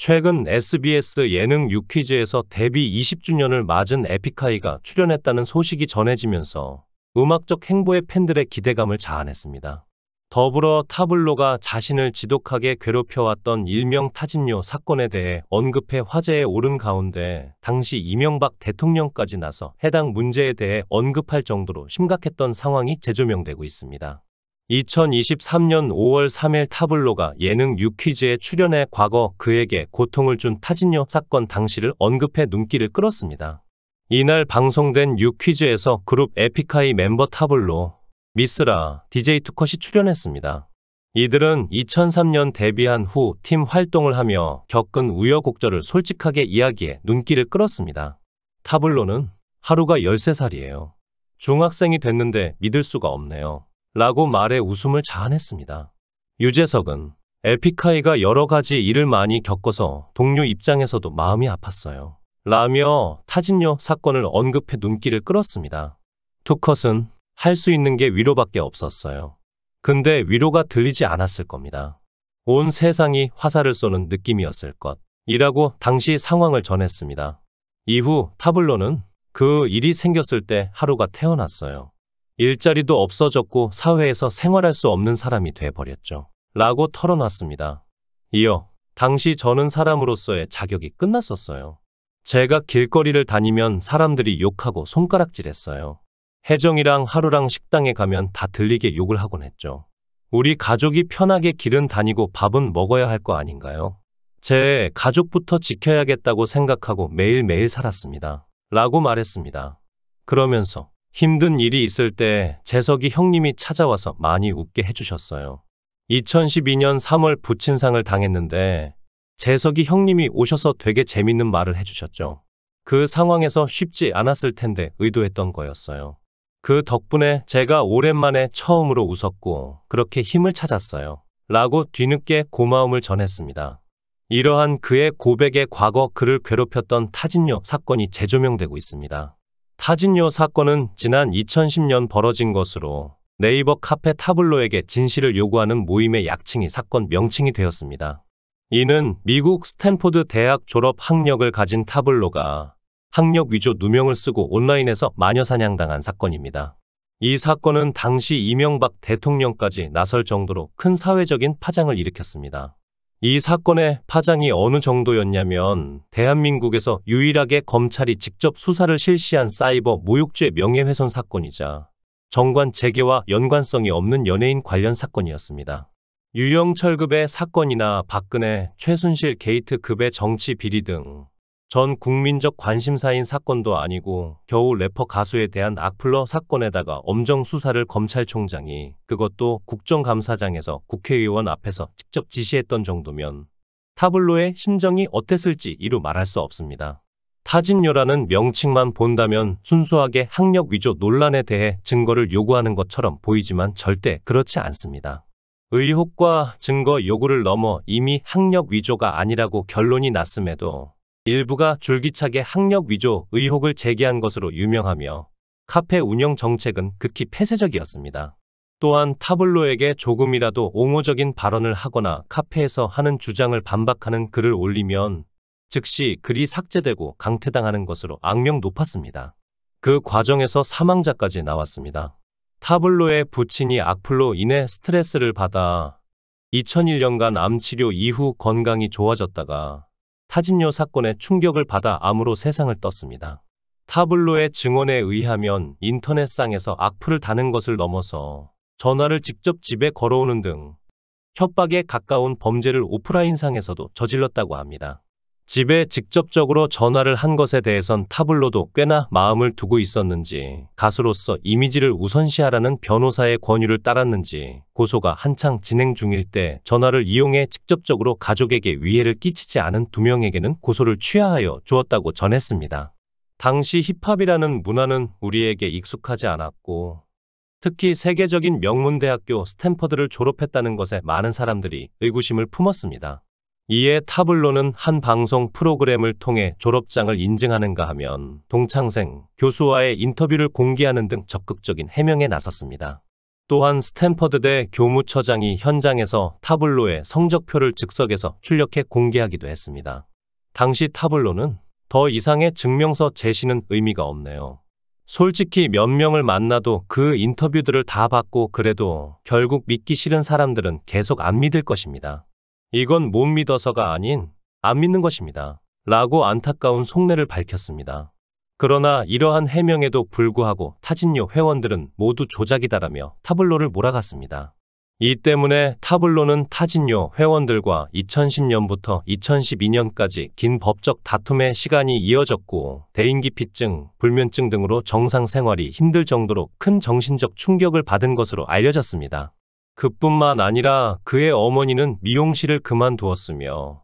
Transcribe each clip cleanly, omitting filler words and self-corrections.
최근 SBS 예능 유퀴즈에서 데뷔 20주년을 맞은 에픽하이가 출연했다는 소식이 전해지면서 음악적 행보의 팬들의 기대감을 자아냈습니다. 더불어 타블로가 자신을 지독하게 괴롭혀왔던 일명 타진요 사건에 대해 언급해 화제에 오른 가운데 당시 이명박 대통령까지 나서 해당 문제에 대해 언급할 정도로 심각했던 상황이 재조명되고 있습니다. 2023년 5월 3일 타블로가 예능 유퀴즈에 출연해 과거 그에게 고통을 준 타진요 사건 당시를 언급해 눈길을 끌었습니다. 이날 방송된 유퀴즈에서 그룹 에픽하이 멤버 타블로, 미쓰라, DJ 투컷이 출연했습니다. 이들은 2003년 데뷔한 후 팀 활동을 하며 겪은 우여곡절을 솔직하게 이야기해 눈길을 끌었습니다. 타블로는 하루가 13살이에요. 중학생이 됐는데 믿을 수가 없네요. 라고 말해 웃음을 자아냈습니다. 유재석은 에픽하이가 여러 가지 일을 많이 겪어서 동료 입장에서도 마음이 아팠어요. 라며 타진요 사건을 언급해 눈길을 끌었습니다. 투컷은 할 수 있는 게 위로밖에 없었어요. 근데 위로가 들리지 않았을 겁니다. 온 세상이 화살을 쏘는 느낌이었을 것 이라고 당시 상황을 전했습니다. 이후 타블로는 그 일이 생겼을 때 하루가 태어났어요. 일자리도 없어졌고 사회에서 생활할 수 없는 사람이 돼버렸죠. 라고 털어놨습니다. 이어 당시 저는 사람으로서의 자격이 끝났었어요. 제가 길거리를 다니면 사람들이 욕하고 손가락질했어요. 혜정이랑 하루랑 식당에 가면 다 들리게 욕을 하곤 했죠. 우리 가족이 편하게 길은 다니고 밥은 먹어야 할 거 아닌가요? 제 가족부터 지켜야겠다고 생각하고 매일매일 살았습니다. 라고 말했습니다. 그러면서 힘든 일이 있을 때 재석이 형님이 찾아와서 많이 웃게 해주셨어요. 2012년 3월 부친상을 당했는데 재석이 형님이 오셔서 되게 재밌는 말을 해주셨죠. 그 상황에서 쉽지 않았을 텐데 의도했던 거였어요. 그 덕분에 제가 오랜만에 처음으로 웃었고 그렇게 힘을 찾았어요. 라고 뒤늦게 고마움을 전했습니다. 이러한 그의 고백에 과거 그를 괴롭혔던 타진요 사건이 재조명되고 있습니다. 타진요 사건은 지난 2010년 벌어진 것으로 네이버 카페 타블로에게 진실을 요구하는 모임의 약칭이 사건 명칭이 되었습니다. 이는 미국 스탠포드 대학 졸업 학력을 가진 타블로가 학력 위조 누명을 쓰고 온라인에서 마녀사냥당한 사건입니다. 이 사건은 당시 이명박 대통령까지 나설 정도로 큰 사회적인 파장을 일으켰습니다. 이 사건의 파장이 어느 정도였냐면 대한민국에서 유일하게 검찰이 직접 수사를 실시한 사이버 모욕죄 명예훼손 사건이자 정관 재개와 연관성이 없는 연예인 관련 사건이었습니다. 유영철급의 사건이나 박근혜, 최순실 게이트급의 정치 비리 등 전 국민적 관심사인 사건도 아니고 겨우 래퍼 가수에 대한 악플러 사건에다가 엄정 수사를 검찰총장이 그것도 국정감사장에서 국회의원 앞에서 직접 지시했던 정도면 타블로의 심정이 어땠을지 이루 말할 수 없습니다. 타진요라는 명칭만 본다면 순수하게 학력 위조 논란에 대해 증거를 요구하는 것처럼 보이지만 절대 그렇지 않습니다. 의혹과 증거 요구를 넘어 이미 학력 위조가 아니라고 결론이 났음에도 일부가 줄기차게 학력 위조 의혹을 제기한 것으로 유명하며 카페 운영 정책은 극히 폐쇄적이었습니다. 또한 타블로에게 조금이라도 옹호적인 발언을 하거나 카페에서 하는 주장을 반박하는 글을 올리면 즉시 글이 삭제되고 강퇴당하는 것으로 악명 높았습니다. 그 과정에서 사망자까지 나왔습니다. 타블로의 부친이 악플로 인해 스트레스를 받아 2001년간 암치료 이후 건강이 좋아졌다가 타진요 사건에 충격을 받아 암으로 세상을 떴습니다. 타블로의 증언에 의하면 인터넷상에서 악플을 다는 것을 넘어서 전화를 직접 집에 걸어오는 등 협박에 가까운 범죄를 오프라인상에서도 저질렀다고 합니다. 집에 직접적으로 전화를 한 것에 대해선 타블로도 꽤나 마음을 두고 있었는지 가수로서 이미지를 우선시하라는 변호사의 권유를 따랐는지 고소가 한창 진행 중일 때 전화를 이용해 직접적으로 가족에게 위해를 끼치지 않은 두 명에게는 고소를 취하하여 주었다고 전했습니다. 당시 힙합이라는 문화는 우리에게 익숙하지 않았고 특히 세계적인 명문대학교 스탠퍼드를 졸업했다는 것에 많은 사람들이 의구심을 품었습니다. 이에 타블로는 한 방송 프로그램을 통해 졸업장을 인증하는가 하면 동창생, 교수와의 인터뷰를 공개하는 등 적극적인 해명에 나섰습니다. 또한 스탠퍼드대 교무처장이 현장에서 타블로에 성적표를 즉석에서 출력해 공개하기도 했습니다. 당시 타블로는 더 이상의 증명서 제시는 의미가 없네요. 솔직히 몇 명을 만나도 그 인터뷰들을 다 받고 그래도 결국 믿기 싫은 사람들은 계속 안 믿을 것입니다. 이건 못 믿어서가 아닌 안 믿는 것입니다. 라고 안타까운 속내를 밝혔습니다. 그러나 이러한 해명에도 불구하고 타진요 회원들은 모두 조작이다라며 타블로를 몰아갔습니다. 이 때문에 타블로는 타진요 회원들과 2010년부터 2012년까지 긴 법적 다툼의 시간이 이어졌고 대인기피증, 불면증 등으로 정상 생활이 힘들 정도로 큰 정신적 충격을 받은 것으로 알려졌습니다. 그뿐만 아니라 그의 어머니는 미용실을 그만두었으며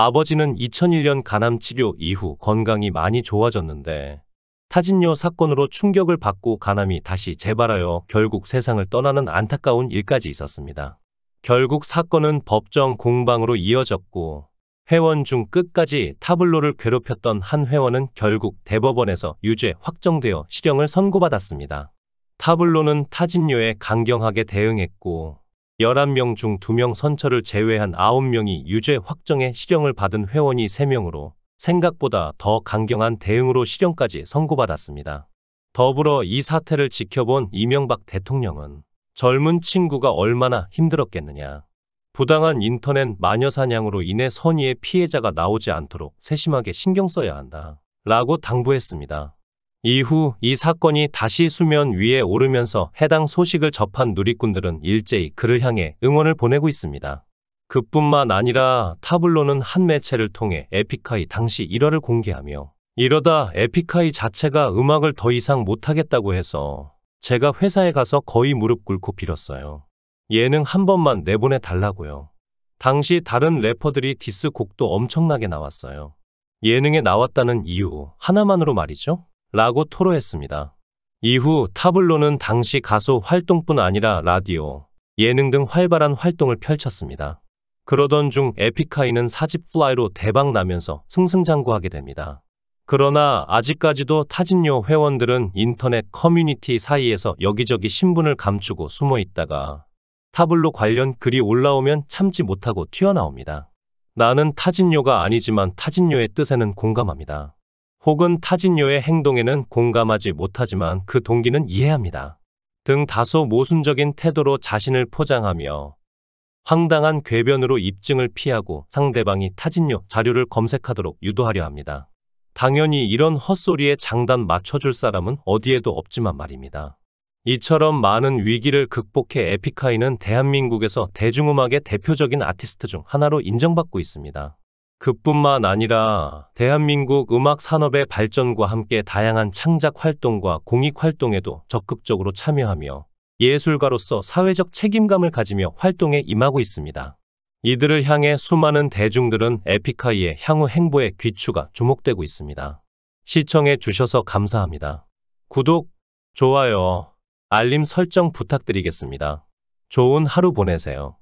아버지는 2001년 간암 치료 이후 건강이 많이 좋아졌는데 타진요 사건으로 충격을 받고 간암이 다시 재발하여 결국 세상을 떠나는 안타까운 일까지 있었습니다. 결국 사건은 법정 공방으로 이어졌고 회원 중 끝까지 타블로를 괴롭혔던 한 회원은 결국 대법원에서 유죄 확정되어 실형을 선고받았습니다. 타블로는 타진요에 강경하게 대응했고 11명 중 2명 선처를 제외한 9명이 유죄 확정에 실형을 받은 회원이 3명으로 생각보다 더 강경한 대응으로 실형까지 선고받았습니다. 더불어 이 사태를 지켜본 이명박 대통령은 젊은 친구가 얼마나 힘들었겠느냐. 부당한 인터넷 마녀 사냥으로 인해 선의의 피해자가 나오지 않도록 세심하게 신경 써야 한다. 라고 당부했습니다. 이후 이 사건이 다시 수면 위에 오르면서 해당 소식을 접한 누리꾼들은 일제히 그를 향해 응원을 보내고 있습니다. 그뿐만 아니라 타블로는 한 매체를 통해 에픽하이 당시 일화를 공개하며 이러다 에픽하이 자체가 음악을 더 이상 못하겠다고 해서 제가 회사에 가서 거의 무릎 꿇고 빌었어요. 예능 한 번만 내보내 달라고요. 당시 다른 래퍼들이 디스곡도 엄청나게 나왔어요. 예능에 나왔다는 이유 하나만으로 말이죠. 라고 토로했습니다. 이후 타블로는 당시 가수 활동뿐 아니라 라디오, 예능 등 활발한 활동을 펼쳤습니다. 그러던 중 에픽하이는 4집 플라이로 대박 나면서 승승장구하게 됩니다. 그러나 아직까지도 타진요 회원들은 인터넷 커뮤니티 사이에서 여기저기 신분을 감추고 숨어 있다가 타블로 관련 글이 올라오면 참지 못하고 튀어나옵니다. 나는 타진요가 아니지만 타진요의 뜻에는 공감합니다. 혹은 타진요의 행동에는 공감하지 못하지만 그 동기는 이해합니다. 등 다소 모순적인 태도로 자신을 포장하며 황당한 궤변으로 입증을 피하고 상대방이 타진요 자료를 검색하도록 유도하려 합니다. 당연히 이런 헛소리에 장단 맞춰줄 사람은 어디에도 없지만 말입니다. 이처럼 많은 위기를 극복해 에픽하이는 대한민국에서 대중음악의 대표적인 아티스트 중 하나로 인정받고 있습니다. 그뿐만 아니라 대한민국 음악 산업의 발전과 함께 다양한 창작 활동과 공익 활동에도 적극적으로 참여하며 예술가로서 사회적 책임감을 가지며 활동에 임하고 있습니다. 이들을 향해 수많은 대중들은 에픽하이의 향후 행보에 귀추가 주목되고 있습니다. 시청해 주셔서 감사합니다. 구독, 좋아요, 알림 설정 부탁드리겠습니다. 좋은 하루 보내세요.